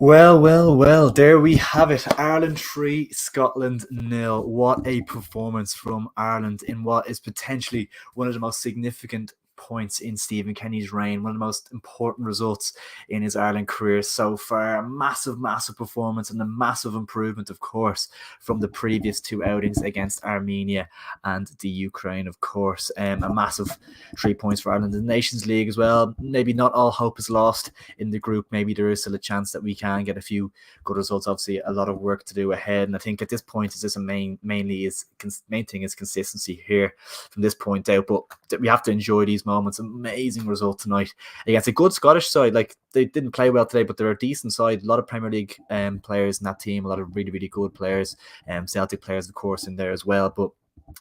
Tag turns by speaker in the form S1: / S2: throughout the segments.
S1: Well, there we have it. Ireland 3, Scotland nil. What a performance from Ireland in what is potentially one of the most significant points in Stephen Kenny's reign, one of the most important results in his Ireland career so far. A massive performance and a massive improvement, of course, from the previous two outings against Armenia and the Ukraine, of course. A massive 3 points for Ireland in the Nations League as well. Maybe not all hope is lost in the group. Maybe there is still a chance that we can get a few good results. Obviously, a lot of work to do ahead, and I think at this point, it's just main thing is consistency here from this point out. But we have to enjoy these moments. Amazing result tonight against a good Scottish side. Like, they didn't play well today, but they're a decent side. A lot of Premier League players in that team. A lot of really good players. Celtic players, of course, in there as well. But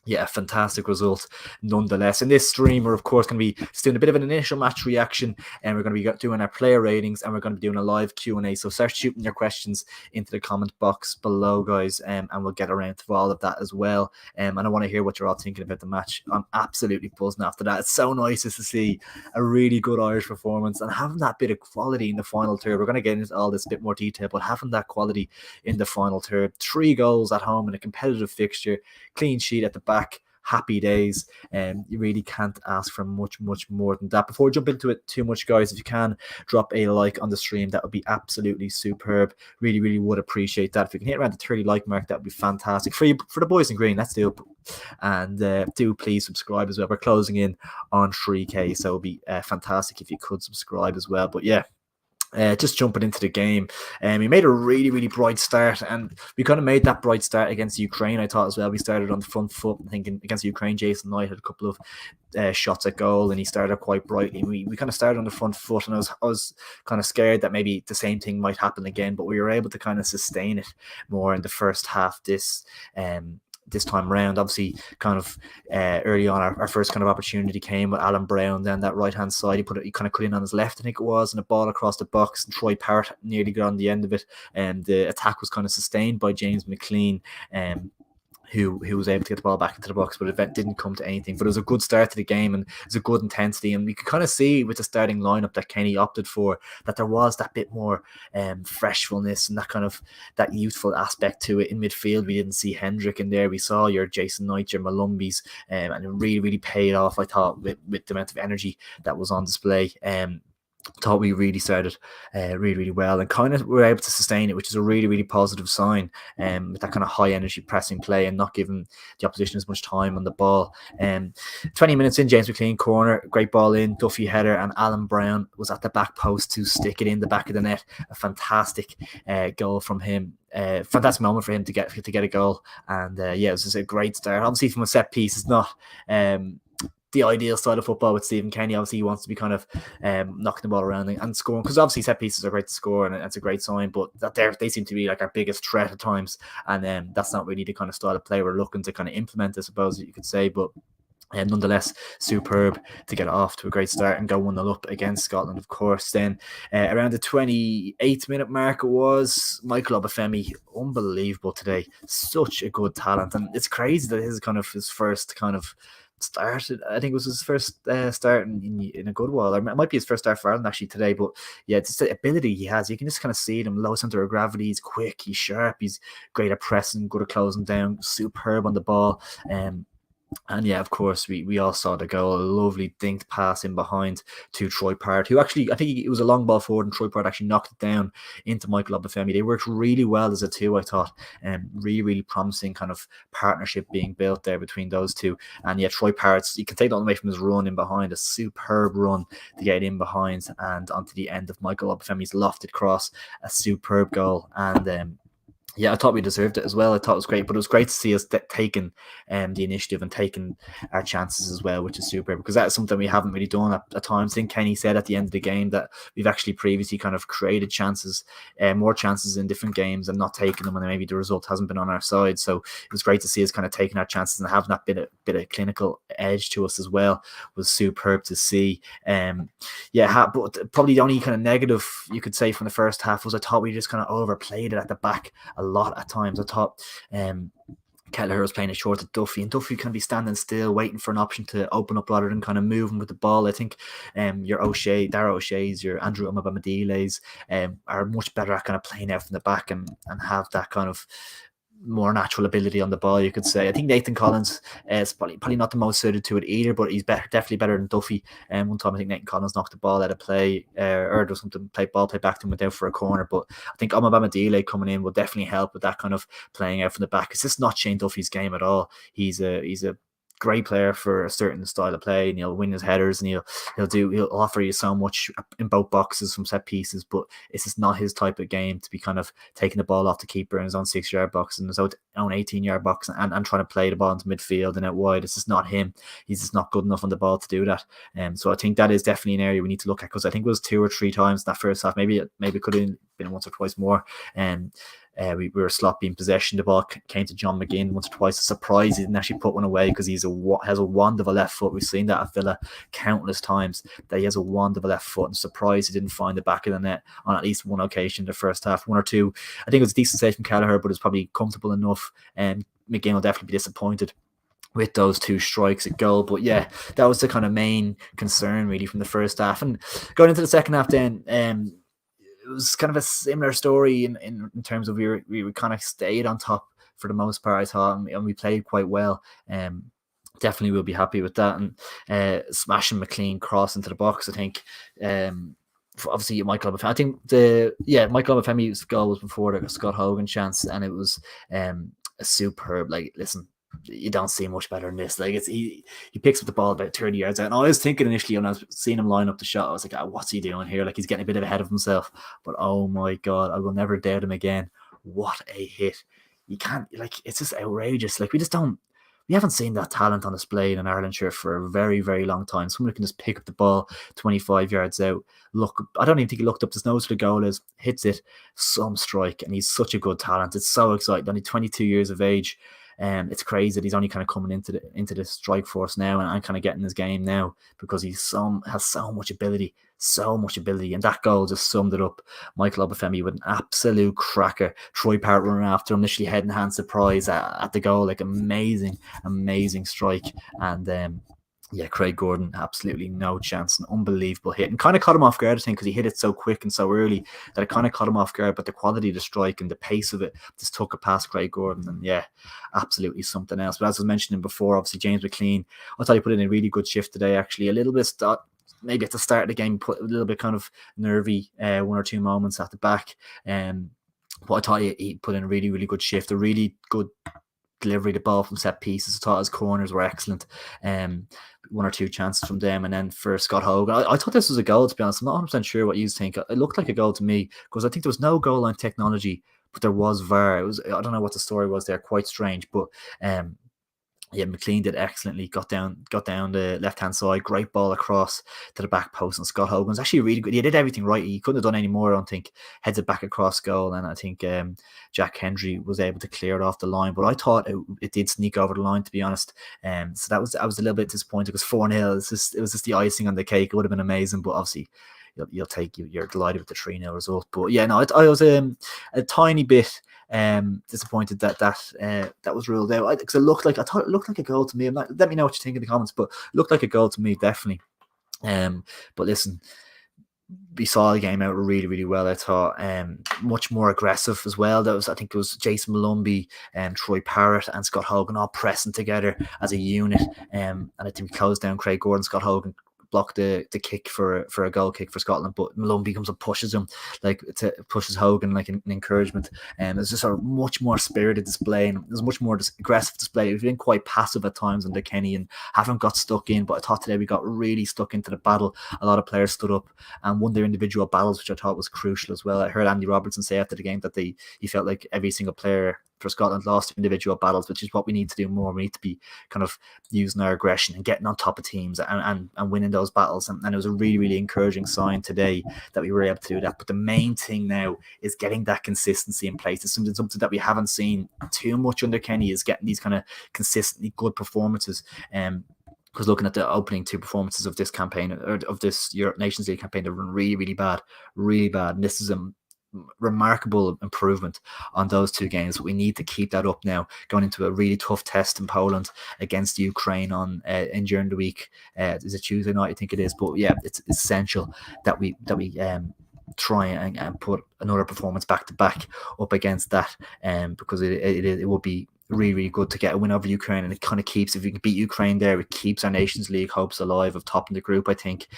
S1: yeah, fantastic result nonetheless. In this stream, we're of course going to be doing a bit of an initial match reaction, and we're going to be doing our player ratings, and we're going to be doing a live Q&A. So start shooting your questions into the comment box below, guys, and we'll get around to all of that as well. And I want to hear what you're all thinking about the match. I'm absolutely buzzing after that. It's so nice to see a really good Irish performance and having that bit of quality in the final third. We're going to get into all this bit more detail, but having that quality in the final third, 3 goals at home in a competitive fixture, clean sheet at the back, happy days. You really can't ask for much more than that. Before we jump into it too much, guys, if you can drop a like on the stream, that would be absolutely superb. Really would appreciate that. If you can hit around the 30 like mark, that would be fantastic for you, for the boys in green. Let's do it. And do please subscribe as well. We're closing in on 3k, so it would be fantastic if you could subscribe as well. But yeah, just jumping into the game, we made a really bright start, and we kind of made that bright start against Ukraine, I thought, as well. We started on the front foot. I think against Ukraine, Jason Knight had a couple of shots at goal, and he started quite brightly. We kind of started on the front foot, and I was kind of scared that maybe the same thing might happen again, but we were able to kind of sustain it more in the first half this time around. Obviously, kind of early on, our first kind of opportunity came with Alan Brown down that right hand side. He kind of cut in on his left, I think it was, and a ball across the box, and Troy Parrott nearly got on the end of it, and the attack was kind of sustained by James McLean, who was able to get the ball back into the box, but it didn't come to anything. But it was a good start to the game, and it was a good intensity, and we could kind of see with the starting lineup that Kenny opted for that there was that bit more freshfulness and that kind of that youthful aspect to it. In midfield, we didn't see Hendrick in there. We saw your Jason Knight, your Malumbis, and it really paid off, I thought, with the amount of energy that was on display. Thought we really started really well, and kind of were able to sustain it, which is a really positive sign, with that kind of high energy pressing play and not giving the opposition as much time on the ball. 20 minutes in, James McLean corner, great ball in, Duffy header, and Alan Brown was at the back post to stick it in the back of the net. A fantastic goal from him. Fantastic moment for him to get a goal, and yeah, it was just a great start. Obviously, from a set piece, it's not the ideal style of football with Stephen Kenny. Obviously, he wants to be kind of knocking the ball around and scoring, because obviously set pieces are great to score, and it's a great sign, but that they seem to be like our biggest threat at times, and that's not really the kind of style of play we're looking to kind of implement, I suppose you could say. But nonetheless, superb to get off to a great start and go 1-0 up against Scotland, of course. Then around the 28th minute mark, it was Michael OBAFEMI. Unbelievable today. Such a good talent, and it's crazy that this is kind of his first kind of started. I think it was his first start in a good while. Or it might be his first start for Ireland actually today. But yeah, it's the ability he has. You can just kind of see him. Low center of gravity. He's quick. He's sharp. He's great at pressing. Good at closing down. Superb on the ball. And yeah, of course, we all saw the goal. A lovely dinked pass in behind to Troy Parrott, who actually, I think it was a long ball forward, and Troy Parrott actually knocked it down into Michael OBAFEMI. They worked really well as a two, I thought. Really promising kind of partnership being built there between those two. And yeah, Troy Parrott, you can take that away from his run in behind, a superb run to get in behind and onto the end of Michael OBAFEMI's lofted cross. A superb goal. And yeah, I thought we deserved it as well. I thought it was great, but it was great to see us taking the initiative and taking our chances as well, which is super, because that is something we haven't really done at times. I think Kenny said at the end of the game that we've actually previously kind of created chances, more chances in different games, and not taking them when maybe the result hasn't been on our side. So it was great to see us kind of taking our chances and having that bit of clinical edge to us as well. Was superb to see. But probably the only kind of negative you could say from the first half was I thought we just kind of overplayed it at the back a lot at times. I thought Kelleher was playing it short to Duffy, and Duffy can be standing still, waiting for an option to open up rather than kind of moving with the ball. I think your Dara O'Shea's, your Andrew Umabamadile's are much better at kind of playing out from the back and have that kind of more natural ability on the ball, you could say. I think Nathan Collins is probably not the most suited to it either, but he's definitely better than Duffy. One time I think Nathan Collins knocked the ball out of play, or does something, play back to him, went out for a corner. But I think Omabama coming in will definitely help with that kind of playing out from the back. It's just not Shane Duffy's game at all. He's a great player for a certain style of play, and he'll win his headers, and he'll offer you so much in both boxes from set pieces, but it's just not his type of game to be kind of taking the ball off the keeper in his own 6-yard box and his own 18-yard box and trying to play the ball into midfield and out wide. It's just not him. He's just not good enough on the ball to do that. So I think that is definitely an area we need to look at, because I think it was 2 or 3 times in that first half. Maybe it could have been once or twice more. We were sloppy in possession. The ball came to John McGinn once or twice. A surprise he didn't actually put one away, because has a wand of a left foot. We've seen that at Villa countless times, that he has a wand of a left foot, and surprised he didn't find the back of the net on at least one occasion in the first half. 1 or 2. I think it was a decent save from Kelleher, but it's probably comfortable enough. And McGinn will definitely be disappointed with those 2 strikes at goal. But yeah, that was the kind of main concern really from the first half. And going into the second half then, it was kind of a similar story in terms of we kind of stayed on top for the most part, I thought, and we played quite well. Definitely we'll be happy with that. And smashing McLean cross into the box, I think. Obviously, Michael Obafemi. I think Michael Obafemi's goal was before the Scott Hogan chance, and it was a superb. Like, listen, you don't see much better than this. Like, he picks up the ball about 30 yards out. And I was thinking initially when I was seeing him line up the shot, I was like, what's he doing here? Like, he's getting a bit ahead of himself. But oh my God, I will never doubt him again. What a hit. You can't, like, it's just outrageous. Like, we haven't seen that talent on display in an Ireland shirt for a very, very long time. Someone who can just pick up the ball 25 yards out. Look, I don't even think he looked up, just knows where the goal is, hits it, some strike, and he's such a good talent. It's so exciting. Only 22 years of age. It's crazy that he's only kind of coming into the strike force now and kind of getting his game now, because he has so much ability, and that goal just summed it up. Michael Obafemi with an absolute cracker. Troy Parrott running after him, initially head and hand surprise at the goal, like amazing strike. And Craig Gordon, absolutely no chance. An unbelievable hit, and kind of caught him off guard, I think, because he hit it so quick and so early that it kind of caught him off guard. But the quality of the strike and the pace of it just took it past Craig Gordon, and absolutely something else. But as I was mentioning before, obviously James McLean, I thought he put in a really good shift today. Actually, a little bit maybe at the start of the game, put a little bit kind of nervy, 1 or 2 moments at the back. But I thought he put in a really, really good shift, a really good delivery, the ball from set pieces. I thought his corners were excellent. 1 or 2 chances from them. And then for Scott Hogan, I thought this was a goal, to be honest. I'm not 100% sure what you think. It looked like a goal to me, because I think there was no goal line technology, but there was VAR. I don't know what the story was there, quite strange. But McLean did excellently, got down the left-hand side, great ball across to the back post, and Scott Hogan's actually really good. He did everything right. He couldn't have done any more, I don't think. Heads it back across goal, and I think Jack Hendry was able to clear it off the line. But I thought it did sneak over the line, to be honest. So I was a little bit disappointed, because 4-0, it was just the icing on the cake. It would have been amazing, but obviously you're delighted with the 3-0 result. But I was a tiny bit disappointed that was ruled out, because I thought it looked like a goal to me. Let me know what you think in the comments, but it looked like a goal to me, definitely. But listen, we saw the game out really, really well. I thought much more aggressive as well. I think it was Jason Malumbi, Troy Parrott, and Scott Hogan all pressing together as a unit. And I think we closed down Craig Gordon. Scott Hogan blocked the kick for a goal kick for Scotland, but Malumbi comes and pushes him, pushes Hogan like an encouragement. And it's just a much more spirited display, and there's much more aggressive display. We've been quite passive at times under Kenny and haven't got stuck in, but I thought today we got really stuck into the battle. A lot of players stood up and won their individual battles, which I thought was crucial as well. I heard Andy Robertson say after the game that he felt like every single player for Scotland lost individual battles, which is what we need to do more. We need to be kind of using our aggression and getting on top of teams and winning those battles. And it was a really, really encouraging sign today that we were able to do that. But the main thing now is getting that consistency in place. It's something that we haven't seen too much under Kenny, is getting these kind of consistently good performances. Because looking at the opening 2 performances of this campaign, or of this Europe Nations League campaign, they've been really, really bad, really bad. And this is remarkable improvement on those 2 games. We need to keep that up now, going into a really tough test in Poland against Ukraine on during the week. Is it Tuesday night? I think it is. But yeah, it's essential that we try and put another performance back to back up against that, because it will be really, really good to get a win over Ukraine, and it kind of keeps, if we can beat Ukraine there, it keeps our Nations League hopes alive of topping the group, I think.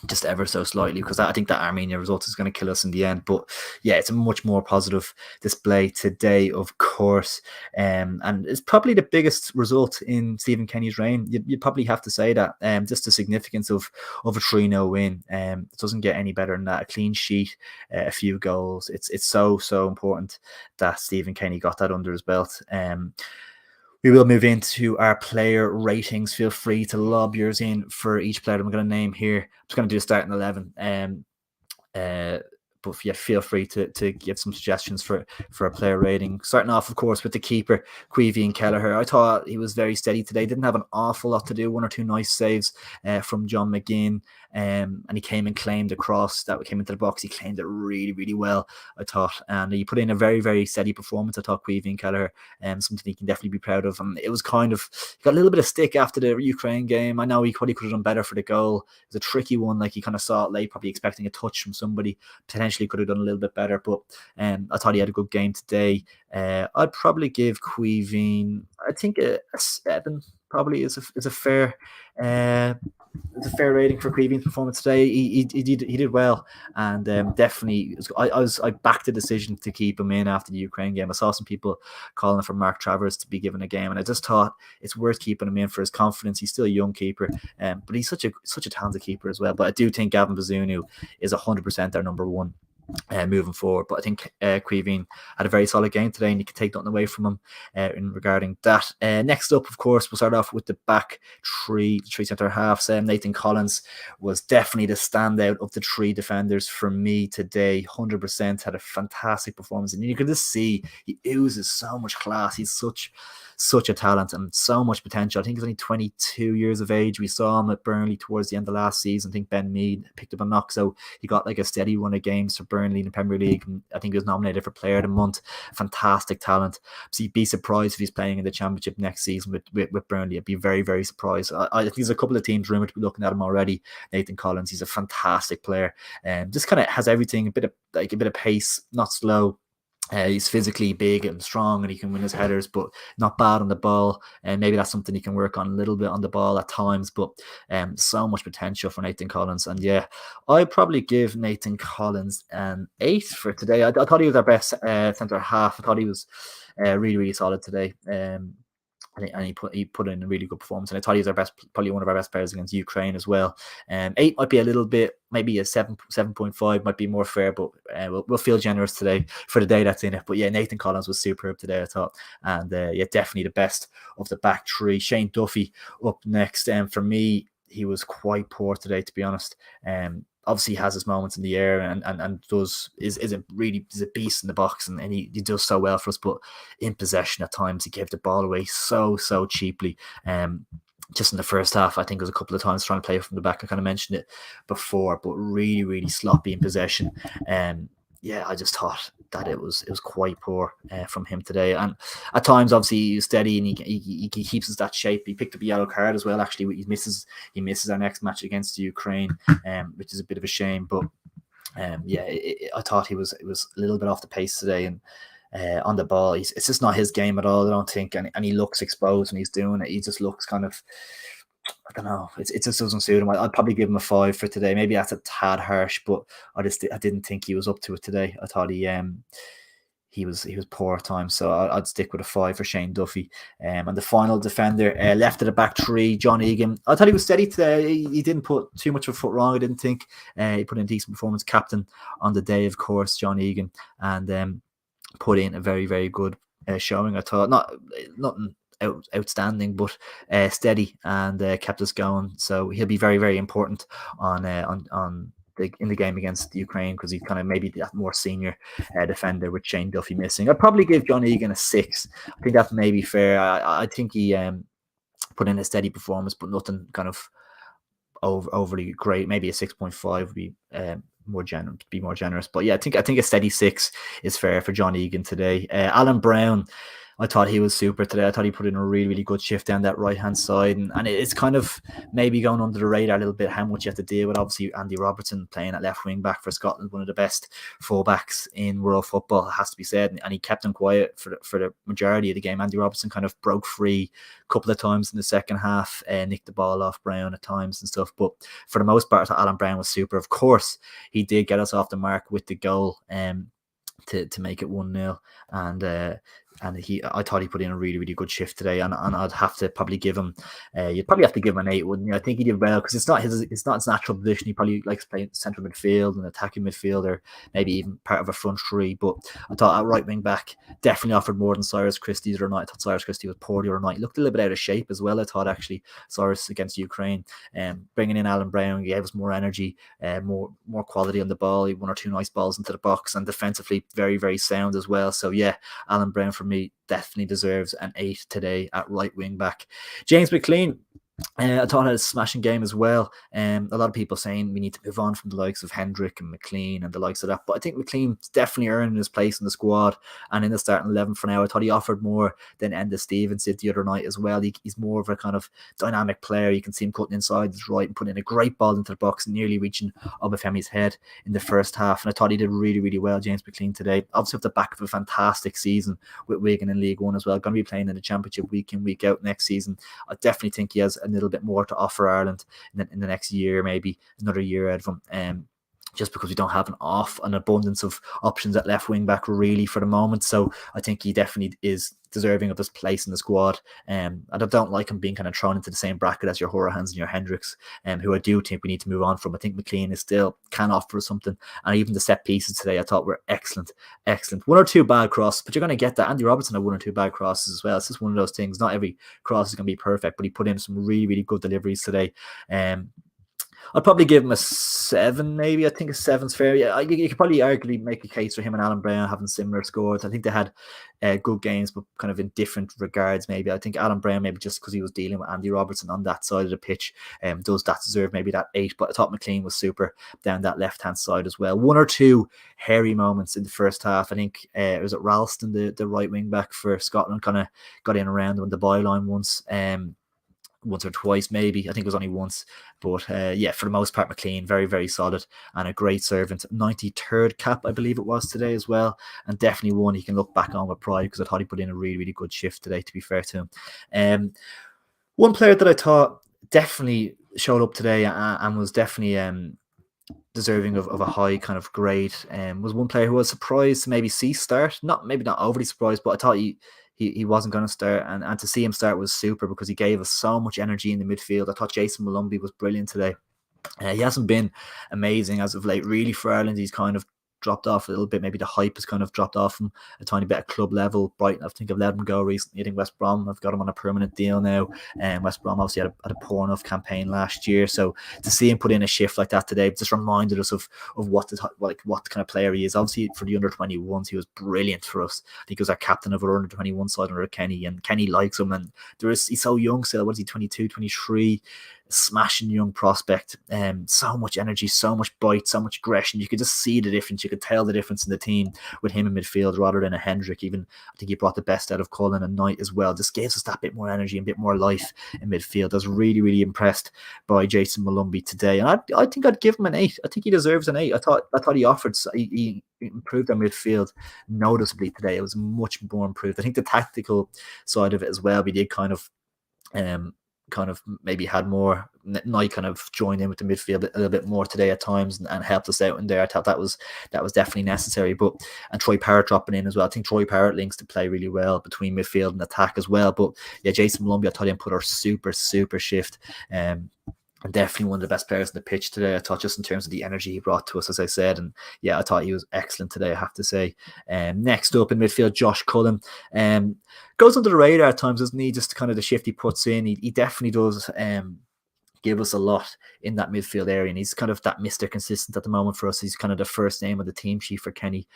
S1: Just ever so slightly, because I think that Armenia result is going to kill us in the end. But yeah, it's a much more positive display today, of course, and it's probably the biggest result in Stephen Kenny's reign. You probably have to say that, just the significance of a 3-0 win. It doesn't get any better than that. A clean sheet, a few goals. It's so important that Stephen Kenny got that under his belt. We will move into our player ratings. Feel free to lob yours in for each player that I'm going to name here. I'm just going to do a starting 11. But yeah, feel free to give some suggestions for a player rating. Starting off, of course, with the keeper, Caoimhín Kelleher. I thought he was very steady today. Didn't have an awful lot to do. 1 or 2 nice saves from John McGinn. And he came and claimed a cross that came into the box. He claimed it really, really well, I thought. And he put in a very, very steady performance, I thought, Caoimhín Kelleher. Something he can definitely be proud of. And it was kind of, he got a little bit of stick after the Ukraine game. I know he probably could have done better for the goal. It was a tricky one. Like, he kind of saw it late, probably expecting a touch from somebody. Potentially could have done a little bit better, but I thought he had a good game today. I'd probably give Caoimhín, I think, a 7 probably is a fair rating for Caoimhín's performance today. He did well, and definitely I backed the decision to keep him in after the Ukraine game. I saw some people calling for Mark Travers to be given a game, and I just thought it's worth keeping him in for his confidence. He's still a young keeper, but he's such a talented keeper as well. But I do think Gavin Bazunu is 100% our number 1. Moving forward, but I think Caoimhín had a very solid game today, and you can take nothing away from him in regarding that. Next up, of course, we'll start off with the back three centre halves. Nathan Collins was definitely the standout of the 3 defenders for me today. 100% had a fantastic performance, and you can just see he oozes so much class. He's such a talent and so much potential. I think he's only 22 years of age. We saw him at Burnley towards the end of last season. I think Ben Mead picked up a knock, so he got like a steady run of games for Burnley in the Premier League. And I think he was nominated for Player of the Month. Fantastic talent. So you'd be surprised if he's playing in the Championship next season with Burnley. I'd be very, very surprised. I think there's a couple of teams rumored to be looking at him already. Nathan Collins, he's a fantastic player, and just kind of has everything. A bit of pace, not slow. He's physically big and strong, and he can win his headers, but not bad on the ball. And maybe that's something he can work on a little bit on the ball at times. But so much potential for Nathan Collins. And yeah, I'd probably give Nathan Collins an 8 for today. I thought he was our best centre half. I thought he was really, really solid today. And he put in a really good performance, and I thought he was probably one of our best players against Ukraine as well. 8 might be a little bit, maybe a 7.5 might be more fair, but we'll feel generous today for the day that's in it. But yeah, Nathan Collins was superb today, I thought, and yeah, definitely the best of the back 3. Shane Duffy up next, and for me, he was quite poor today, to be honest. Obviously, he has his moments in the air and is a beast in the box, and he does so well for us. But in possession at times, he gave the ball away so cheaply. Just in the first half, I think there was a couple of times trying to play from the back. I kind of mentioned it before, but really, really sloppy in possession. Yeah, I just thought that it was quite poor from him today. And at times, obviously, he's steady and he keeps us that shape. He picked up a yellow card as well. Actually, he misses our next match against Ukraine, which is a bit of a shame. But yeah, I thought he was a little bit off the pace today, and on the ball, it's just not his game at all, I don't think. And he looks exposed when he's doing it. He just looks kind of, I don't know. It just doesn't suit him. I'd probably give him a 5 for today. Maybe that's a tad harsh, but I didn't think he was up to it today. I thought he was poor at times, so I'd stick with a 5 for Shane Duffy. And the final defender, left of the back 3, John Egan. I thought he was steady today. He didn't put too much of a foot wrong, I didn't think. He put in a decent performance. Captain on the day, of course, John Egan, and put in a very, very good showing. I thought nothing outstanding, but steady, and kept us going. So he'll be very, very important in the game against Ukraine, because he's kind of maybe that more senior defender with Shane Duffy missing. I'd probably give John Egan a 6. I think that's maybe fair. I think he put in a steady performance, but nothing kind of overly great. Maybe a 6.5 would be be more generous. But yeah, I think a steady 6 is fair for John Egan today. Alan Brown, I thought he was super today. I thought he put in a really, really good shift down that right hand side, and it's kind of maybe going under the radar a little bit how much you have to deal with. Obviously, Andy Robertson playing at left wing back for Scotland, one of the best fullbacks in world football, has to be said, and he kept him quiet for the majority of the game. Andy Robertson kind of broke free a couple of times in the second half, nicked the ball off Brown at times and stuff, but for the most part, I thought Alan Brown was super. Of course, he did get us off the mark with the goal. To make it 1-0, and I thought he put in a really, really good shift today, and I'd have to probably give him you'd probably have to give him an 8, wouldn't you? I think he did well, because it's not his natural position. He probably likes playing central midfield and attacking midfield, or maybe even part of a front three. But I thought at right wing back definitely offered more than Cyrus Christie the other night. I thought Cyrus Christie was poor the other night. He looked a little bit out of shape as well, I thought, actually, Cyrus against Ukraine. Bringing in Alan Brown gave us more energy, more quality on the ball. He 1 or 2 nice balls into the box, and defensively very, very sound as well. So yeah, Alan Brown for me definitely deserves an 8 today at right wing back. James McLean, I thought had a smashing game as well. A lot of people saying we need to move on from the likes of Hendrick and McLean and the likes of that, but I think McLean's definitely earning his place in the squad and in the starting 11 for now. I thought he offered more than Enda Stevens did the other night as well. He's more of a kind of dynamic player. You can see him cutting inside his right and putting in a great ball into the box, nearly reaching Obafemi's head in the first half, and I thought he did really, really well, James McLean, today. Obviously off the back of a fantastic season with Wigan in League One as well. Going to be playing in the Championship week in, week out next season. I definitely think he has a little bit more to offer Ireland in the next year, maybe another year out of him. Just because we don't have an abundance of options at left wing back really for the moment. So I think he definitely is deserving of his place in the squad. I don't like him being kind of thrown into the same bracket as your Horahans and your Hendricks, who I do think we need to move on from. I think McLean is still can offer something, and even the set pieces today I thought were excellent. 1 or 2 bad crosses, but you're going to get that. Andy Robertson had 1 or 2 bad crosses as well. It's just one of those things. Not every cross is going to be perfect, but he put in some really, really good deliveries today. I'd probably give him a 7, maybe. I think a 7's fair. Yeah, you could probably arguably make a case for him and Alan Brown having similar scores. I think they had good games, but kind of in different regards, maybe. I think Alan Brown, maybe just because he was dealing with Andy Robertson on that side of the pitch, does that deserve maybe that 8. But I thought McLean was super down that left-hand side as well. 1 or 2 hairy moments in the first half. I think it was at Ralston, the right wing back for Scotland, kind of got in around on the byline once or twice, maybe. I think it was only once. But yeah, for the most part, McLean, very, very solid and a great servant. 93rd cap, I believe it was today as well. And definitely one he can look back on with pride, because I thought he put in a really, really good shift today, to be fair to him. One player that I thought definitely showed up today and was definitely deserving of a high kind of grade was one player who was surprised to maybe see start. Maybe not overly surprised, but I thought he wasn't going to start, and to see him start was super, because he gave us so much energy in the midfield. I thought Jason Malumbi was brilliant today. He hasn't been amazing as of late, really, for Ireland. He's kind of dropped off a little bit. Maybe the hype has kind of dropped off him a tiny bit at club level. Brighton, I think, I've let him go recently. I think West Brom, I've got him on a permanent deal now. And West Brom obviously had a poor enough campaign last year. So to see him put in a shift like that today just reminded us of what kind of player he is. Obviously, for the under-21s, he was brilliant for us. I think he was our captain of our under-21 side under Kenny, and Kenny likes him. And he's so young still. What is he, 22, 23? Smashing young prospect. So much energy, so much bite, so much aggression. You could just see the difference. You could tell the difference in the team with him in midfield rather than a Hendrick. Even I think he brought the best out of Cullen and Knight as well. Just gives us that bit more energy and a bit more life in midfield. I was really, really impressed by Jason Malumbi today, and I think I'd give him an 8. I think he deserves an 8. I thought he offered. He improved our midfield noticeably today. It was much more improved. I think the tactical side of it as well, we did kind of maybe had more. Knight kind of joined in with the midfield a little bit more today at times and helped us out in there. I thought that was definitely necessary. And Troy Parrott dropping in as well. I think Troy Parrott links to play really well between midfield and attack as well. But yeah, Jason Malumbi, I thought he put our super shift. And definitely one of the best players on the pitch today, I thought, just in terms of the energy he brought to us, as I said. And yeah, I thought he was excellent today, I have to say. Next up in midfield, Josh Cullen. Goes under the radar at times, doesn't he? Just kind of the shift he puts in. He definitely does give us a lot in that midfield area, and he's kind of that Mr. Consistent at the moment for us. He's kind of the first name of the team sheet for Kenny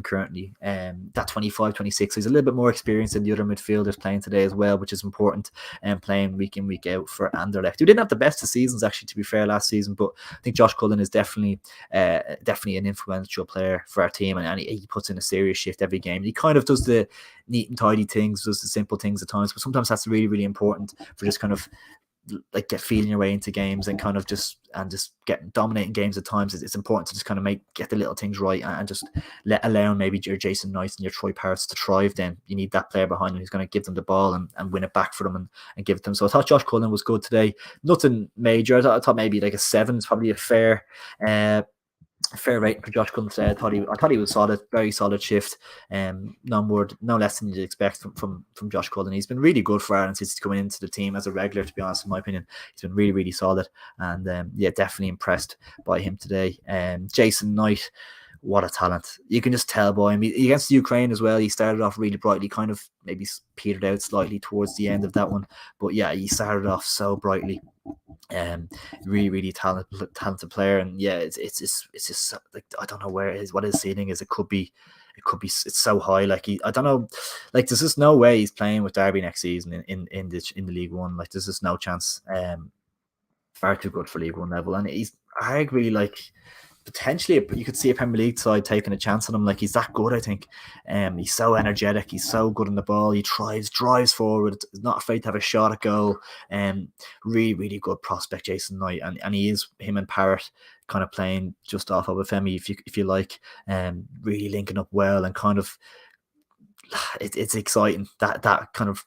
S1: currently. That 25, 26, he's a little bit more experienced than the other midfielders playing today as well, which is important, and playing week in, week out for Anderlecht, who didn't have the best of seasons, actually, to be fair, last season, but I think Josh Cullen is definitely an influential player for our team, and he puts in a serious shift every game. He kind of does the neat and tidy things, does the simple things at times, but sometimes that's really, really important for just kind of like get feeling your way into games and kind of just get dominating games at times. It's important to just kind of get the little things right and just allow maybe your Jason Knights and your Troy Parrots to thrive. Then you need that player behind him who's going to give them the ball and win it back for them and give it to them. So I thought Josh Cullen was good today. Nothing major. I thought maybe like a 7 is probably a fair rate for Josh Cullen today. I thought he was solid, very solid shift. No less than you'd expect from Josh Cullen. He's been really good for Ireland since he's coming into the team as a regular, to be honest, in my opinion. He's been really, really solid, and definitely impressed by him today. Jason Knight, what a talent. You can just tell by him. Against Ukraine as well, he started off really brightly, kind of maybe petered out slightly towards the end of that one, but yeah, he started off so brightly. Really, really talented player, and yeah, it's just like, I don't know what his ceiling is. It could be it's so high. Like I don't know, like there's just no way he's playing with Derby next season in the League One. Like there's just no chance. Far too good for League One level, and he's arguably like potentially you could see a Premier League side taking a chance on him. Like he's that good, I think. He's so energetic. He's so good on the ball. He drives forward. Not afraid to have a shot at goal. Really, really good prospect, Jason Knight, and he is him and Parrott kind of playing just off OBAFEMI, if you like. Really linking up well, and kind of it's exciting that kind of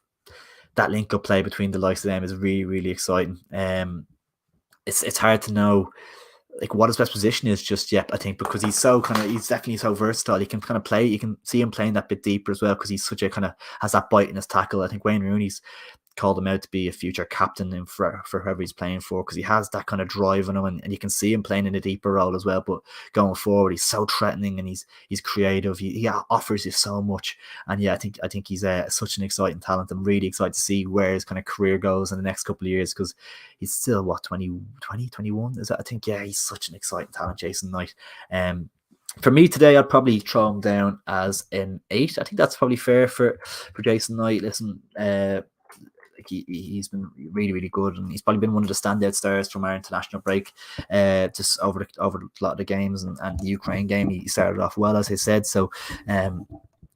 S1: that link up play between the likes of them is really, really exciting. It's hard to know like what his best position is just yet, I think, because he's definitely so versatile. He can kind of play, you can see him playing that bit deeper as well, because he's such a kind of has that bite in his tackle. I think Wayne Rooney's called him out to be a future captain and for whoever he's playing for, because he has that kind of drive in him, and you can see him playing in a deeper role as well. But going forward, he's so threatening, and he's creative. He offers you so much, and yeah, I think he's such an exciting talent. I'm really excited to see where his kind of career goes in the next couple of years, because he's still 21 is that? I think, yeah, he's such an exciting talent, Jason Knight. For me today, I'd probably throw him down as an 8. I think that's probably fair for Jason Knight. Listen, he's been really, really good, and he's probably been one of the standout stars from our international break. Just over a lot of the games, and the Ukraine game, he started off well, as I said. So,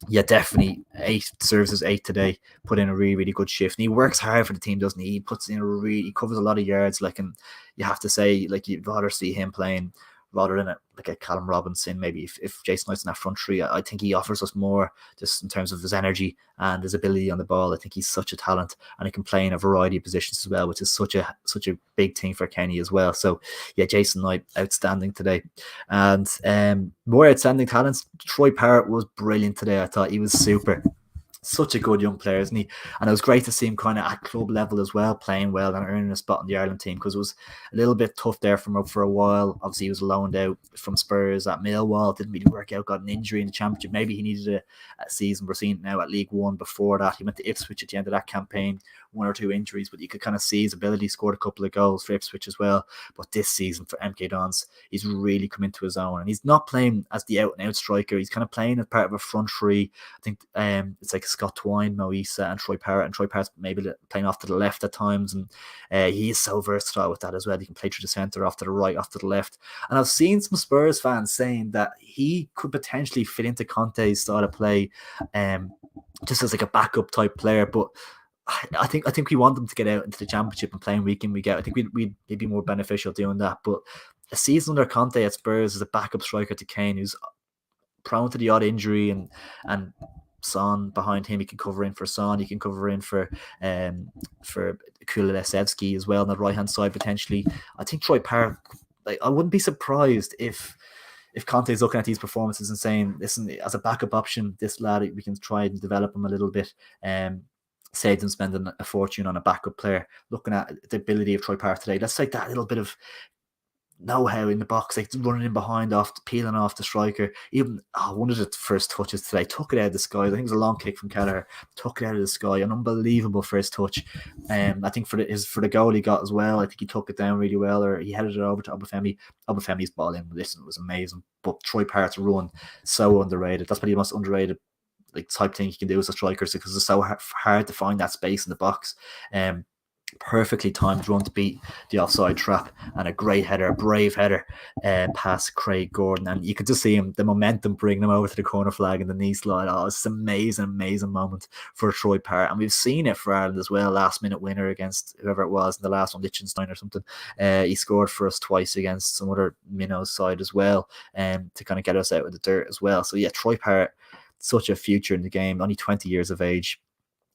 S1: yeah, definitely 8 serves as 8 today. Put in a really, really good shift, and he works hard for the team, doesn't he? He puts in he covers a lot of yards. Like, and you have to say, like, you'd rather see him playing rather than like a Callum Robinson. Maybe if Jason Knight's in that front three, I think he offers us more just in terms of his energy and his ability on the ball. I think he's such a talent, and he can play in a variety of positions as well, which is such a big thing for Kenny as well. So yeah, Jason Knight, outstanding today. And more outstanding talents, Troy Parrott was brilliant today. I thought he was super. Such a good young player, isn't he? And it was great to see him kind of at club level as well, playing well and earning a spot in the Ireland team, because it was a little bit tough there for a while. Obviously, he was loaned out from Spurs at Millwall. Didn't really work out. Got an injury in the Championship. Maybe he needed a season. We're seeing it now at League One. Before that, he went to Ipswich at the end of that campaign. 1 or 2 injuries, but you could kind of see his ability. Scored a couple of goals for Ipswich as well. But this season for MK Dons, he's really come into his own, and he's not playing as the out-and-out striker. He's kind of playing as part of a front three. I think it's like Scott Twine, Mo Issa, and Troy Parrott. And Troy Parrott's maybe playing off to the left at times, and he is so versatile with that as well. He can play through the centre, off to the right, off to the left. And I've seen some Spurs fans saying that he could potentially fit into Conte's style of play, just as like a backup type player. But I think we want them to get out into the Championship and playing week in, week out. I think we'd be more beneficial doing that. But a season under Conte at Spurs as a backup striker to Kane, who's prone to the odd injury, and Son behind him, he can cover in for Son, he can cover in for Kulusevski as well on the right hand side potentially. I think Troy Parrott, like, I wouldn't be surprised if Conte's looking at these performances and saying, listen, as a backup option, this lad, we can try and develop him a little bit. Saved them spending a fortune on a backup player. Looking at the ability of Troy Parrott today, let's take that little bit of know-how in the box, like running in behind, peeling off the striker. Even one of the first touches today, took it out of the sky. I think it was a long kick from Kelleher, took it out of the sky. An unbelievable first touch. I think for the goal he got as well, I think he took it down really well, or he headed it over to OBAFEMI. OBAFEMI's ball in, listen, was amazing. But Troy Parrott's run, so underrated. That's probably the most underrated like type thing you can do as a striker, because it's so hard to find that space in the box. Perfectly timed run to beat the offside trap, and a great header, a brave header past Craig Gordon, and you could just see him, the momentum bringing him over to the corner flag and the knee slide. It's an amazing moment for Troy Parrott, and we've seen it for Ireland as well. Last minute winner against whoever it was in the last one, Liechtenstein or something. He scored for us twice against some other minnows side as well, to kind of get us out of the dirt as well. So yeah, Troy Parrott, such a future in the game, only 20 years of age.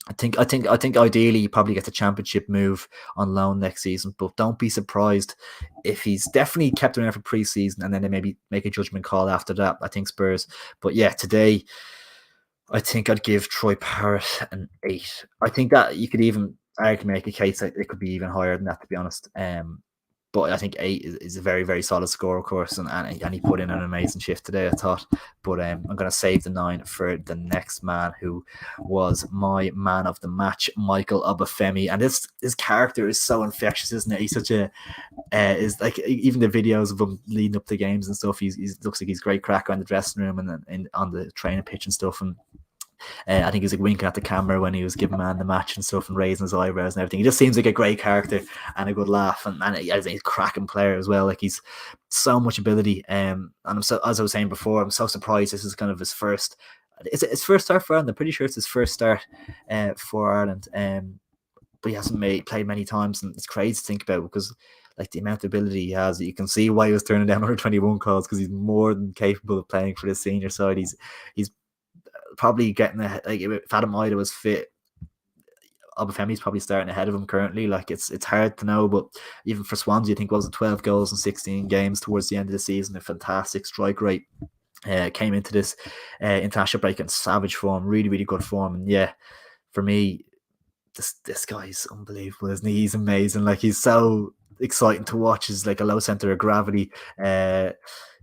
S1: I think ideally he probably gets a championship move on loan next season, but don't be surprised if he's definitely kept around for pre-season, and then they maybe make a judgment call after that. I think Spurs. But yeah, today I think I'd give Troy Parrott an 8. I think that you could even make a case that it could be even higher than that, to be honest. But I think 8 is a very, very solid score, of course, and he put in an amazing shift today, I thought. But I'm going to save the 9 for the next man, who was my man of the match, Michael Obafemi. And his character is so infectious, isn't it? He's such a is like, even the videos of him leading up to games and stuff. He's looks like he's great cracker in the dressing room and on the training pitch and stuff. And I think he was like winking at the camera when he was giving man the match and stuff, and raising his eyebrows and everything. He just seems like a great character and a good laugh, and he's a cracking player as well. Like, he's so much ability. And I'm so, as I was saying before, I'm so surprised this is kind of his first. Is it his first start for Ireland? I'm pretty sure it's his first start for Ireland. But he hasn't played many times, and it's crazy to think about, because like the amount of ability he has, you can see why he was turning down under 21 calls, because he's more than capable of playing for the senior side. He's probably getting like, if Adam Ida was fit, Obafemi's probably starting ahead of him currently. Like, it's hard to know, but even for Swansea, I think was it 12 goals in 16 games towards the end of the season, a fantastic strike rate. Came into this international break in savage form, really good form. And yeah, for me, this guy's unbelievable, isn't he? He's amazing. Like, he's so exciting to watch. He's like a low center of gravity.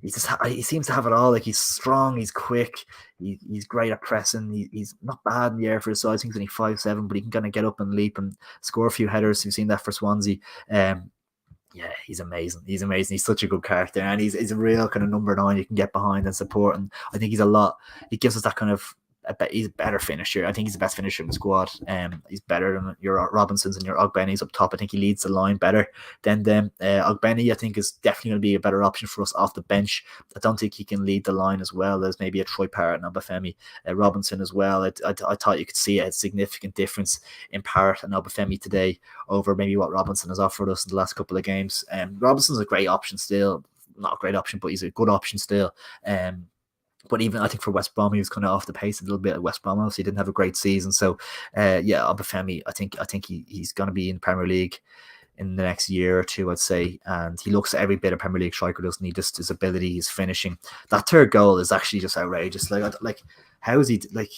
S1: He seems to have it all. Like, he's strong, he's quick, he's great at pressing. He's not bad in the air for his size. I think he's only 5'7", but he can kind of get up and leap and score a few headers. We've seen that for Swansea. Yeah, he's amazing. He's such a good character, and he's a real kind of number 9 you can get behind and support. And I think he gives us that kind of, he's a better finisher. I think he's the best finisher in the squad. He's better than your Robinsons and your Ogbenis up top. I think he leads the line better than them. Ogbeni, I think, is definitely going to be a better option for us off the bench. I don't think he can lead the line as well as maybe a Troy Parrott and Obafemi. Robinson as well. I thought you could see a significant difference in Parrott and Obafemi today over maybe what Robinson has offered us in the last couple of games. Robinson's a great option still. Not a great option, but he's a good option still. But even I think for West Brom, he was kind of off the pace a little bit at West Brom. Obviously, he didn't have a great season. So, yeah, Obafemi, I think he's going to be in the Premier League in the next year or two, I'd say. And he looks at every bit of Premier League striker, doesn't he? Just his ability, his finishing. That third goal is actually just outrageous. Like how is he like?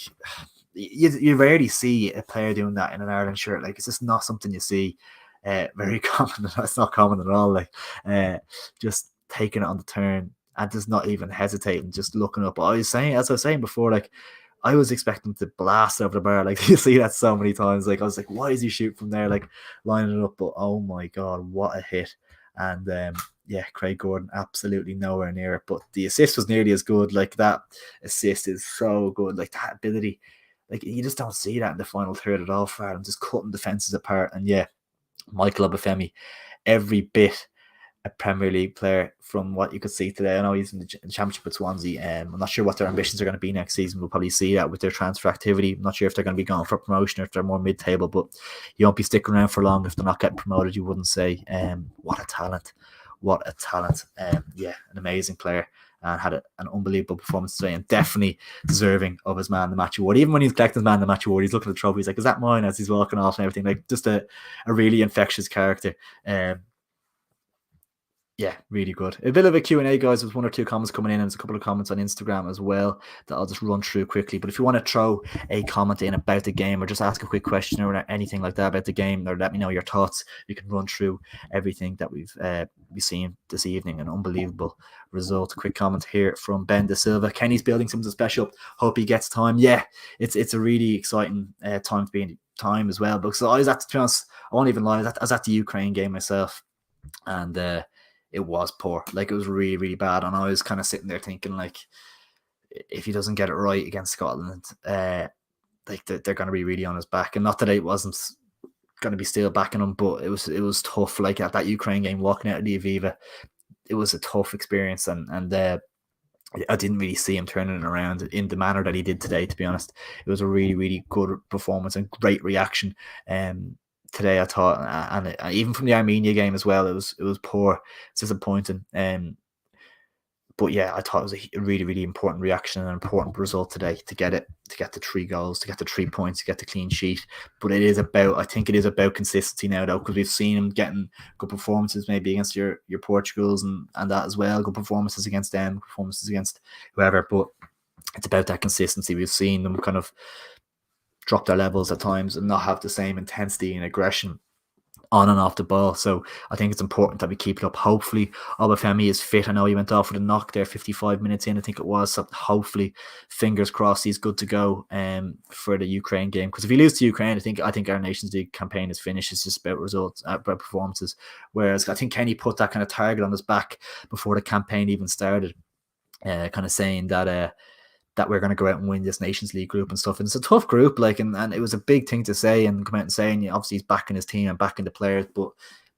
S1: You rarely see a player doing that in an Ireland shirt. Like, it's just not something you see very common. It's not common at all. Like, just taking it on the turn and just not even hesitating, just looking up. As I was saying before, like, I was expecting to blast over the bar. Like, you see that so many times. Like, I was like, why is he shooting from there? Like, lining it up. But oh my God, what a hit. And yeah, Craig Gordon absolutely nowhere near it. But the assist was nearly as good. Like, that assist is so good. Like, that ability, like, you just don't see that in the final third at all for Ireland, just cutting defenses apart. And yeah, Michael Obafemi, every bit a Premier League player from what you could see today. I know he's in the Championship with Swansea. I'm not sure what their ambitions are going to be next season. We'll probably see that with their transfer activity. I'm not sure if they're going to be going for promotion or if they're more mid-table, but you won't be sticking around for long if they're not getting promoted, you wouldn't say. What a talent. Yeah, an amazing player, and had an unbelievable performance today, and definitely deserving of his man of the match award. Even when he's collecting his man of the match award, he's looking at the trophy, he's like, is that mine, as he's walking off and everything. Like, just a really infectious character. Yeah, really good. A bit of a Q&A, guys. There's one or two comments coming in, and there's a couple of comments on Instagram as well that I'll just run through quickly. But if you want to throw a comment in about the game, or just ask a quick question or anything like that about the game, or let me know your thoughts, you can run through everything that we've seen this evening. An unbelievable result. Quick comment here from Ben De Silva. Kenny's building something special. Hope he gets time. Yeah, it's a really exciting time to be in time as well. Because I was at, to be honest, I won't even lie, I was at the Ukraine game myself, and it was poor. Like, it was really, really bad. And I was kind of sitting there thinking, like, if he doesn't get it right against Scotland, like they're going to be really on his back. And not that it wasn't going to be still backing him, but it was tough. Like, at that Ukraine game, walking out of the Aviva, it was a tough experience, and I didn't really see him turning it around in the manner that he did today. To be honest, it was a really, really good performance and great reaction. Today, I thought, and even from the Armenia game as well, it was poor. It's disappointing. But yeah, I thought it was a really, really important reaction and an important result today to get the 3 goals, to get the 3 points, to get the clean sheet. But I think it is about consistency now, though, because we've seen him getting good performances, maybe against your Portugals and that as well, good performances against them, performances against whoever. But it's about that consistency. We've seen them kind of drop their levels at times and not have the same intensity and aggression on and off the ball. So I think it's important that we keep it up. Hopefully OBAFEMI is fit. I know he went off with a knock there 55 minutes in, I think it was. So hopefully, fingers crossed, he's good to go for the Ukraine game. Because if he loses to Ukraine, I think our Nations League campaign is finished. It's just about results, about performances. Whereas I think Kenny put that kind of target on his back before the campaign even started, kind of saying that we're going to go out and win this Nations League group and stuff. And it's a tough group, like, and it was a big thing to say and come out and say. And obviously, he's backing his team and backing the players, but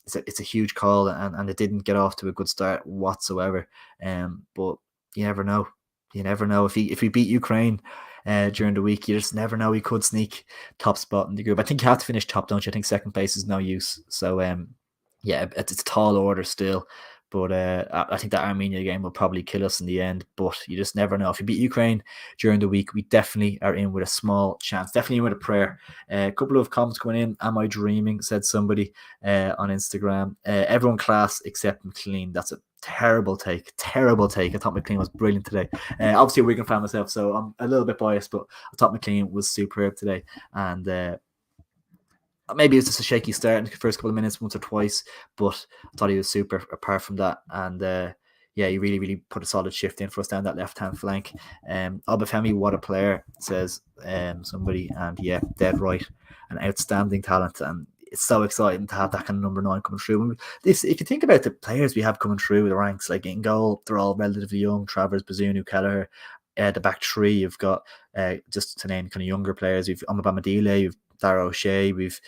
S1: it's a huge call, and it didn't get off to a good start whatsoever. But you never know. You never know if we beat Ukraine during the week. You just never know. He could sneak top spot in the group. I think you have to finish top, don't you? I think second place is no use. So yeah, it's a tall order still. But I think that Armenia game will probably kill us in the end. But you just never know. If you beat Ukraine during the week, we definitely are in with a small chance. Definitely in with a prayer. A couple of comments coming in. Am I dreaming? Said somebody on Instagram. Everyone class except McLean. That's a terrible take. Terrible take. I thought McLean was brilliant today. Obviously, a Wigan fan myself, so I'm a little bit biased, but I thought McLean was superb today. And maybe it was just a shaky start in the first couple of minutes, once or twice, but I thought he was super apart from that. And yeah, he really, really put a solid shift in for us down that left-hand flank. OBAFEMI, what a player, says somebody. And yeah, dead right. An outstanding talent. And it's so exciting to have that kind of number 9 coming through. If you think about the players we have coming through the ranks, like in goal, they're all relatively young. Travers, Bazunu, Kelleher. The back 3, you've got, just to name kind of younger players, you've Amabamadile, you've Dara O'Shea, we've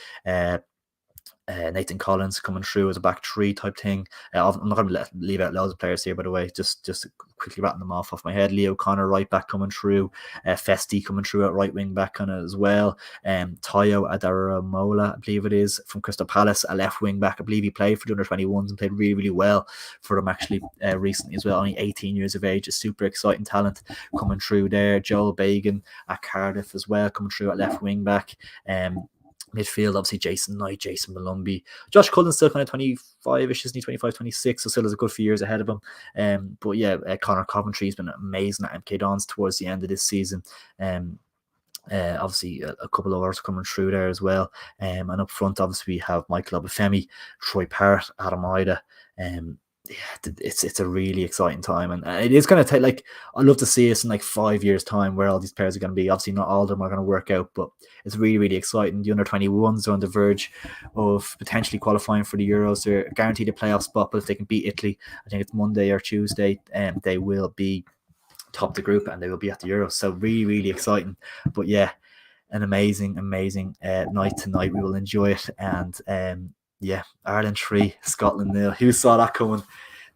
S1: Nathan Collins coming through as a back 3 type thing. I'm not going to leave out loads of players here, by the way, just quickly rattling them off my head. Leo Connor, right back, coming through. Festi coming through at right wing back kind of as well. Tayo Adaramola, I believe it is, from Crystal Palace, a left wing back. I believe he played for the under-21s and played really, really well for them actually recently as well. Only 18 years of age, a super exciting talent coming through there. Joel Bagan at Cardiff as well, coming through at left wing back. Midfield, obviously Jason Knight, Jason Malumbi. Josh Cullen's still kind of 25-ish, isn't he? 25, 26, so still has a good few years ahead of him. But yeah, Connor Coventry's been amazing at MK Dons towards the end of this season. Obviously a couple of others coming through there as well. And up front, obviously, we have Michael OBAFEMI, Troy Parrott, Adam Ida. Yeah, it's a really exciting time, and it is going to take, like, I'd love to see us in like 5 years time where all these players are going to be. Obviously not all of them are going to work out, but it's really, really exciting. The under-21s are on the verge of potentially qualifying for the Euros. They're guaranteed a playoff spot, but if they can beat Italy, I think it's Monday or Tuesday, they will be top the group and they will be at the Euros. So really, really exciting. But yeah, an amazing night tonight. We will enjoy it. And yeah, Ireland 3, Scotland 0. Who saw that coming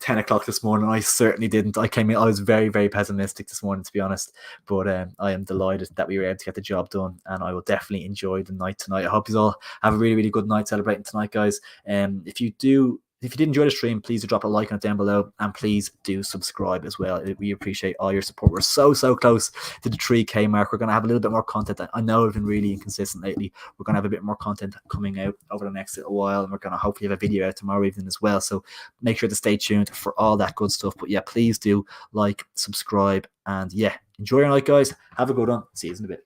S1: 10 o'clock this morning? I certainly didn't. I was very, very pessimistic this morning, to be honest. But I am delighted that we were able to get the job done, and I will definitely enjoy the night tonight. I hope you all have a really, really good night celebrating tonight, guys. If you do If you did enjoy the stream, please do drop a like on it down below, and please do subscribe as well. We appreciate all your support. We're so close to the 3K mark. We're going to have a little bit more content. I know I've been really inconsistent lately. We're going to have a bit more content coming out over the next little while, and we're going to hopefully have a video out tomorrow evening as well. So make sure to stay tuned for all that good stuff. But yeah, please do like, subscribe, and yeah, enjoy your night, guys. Have a good one. See you in a bit.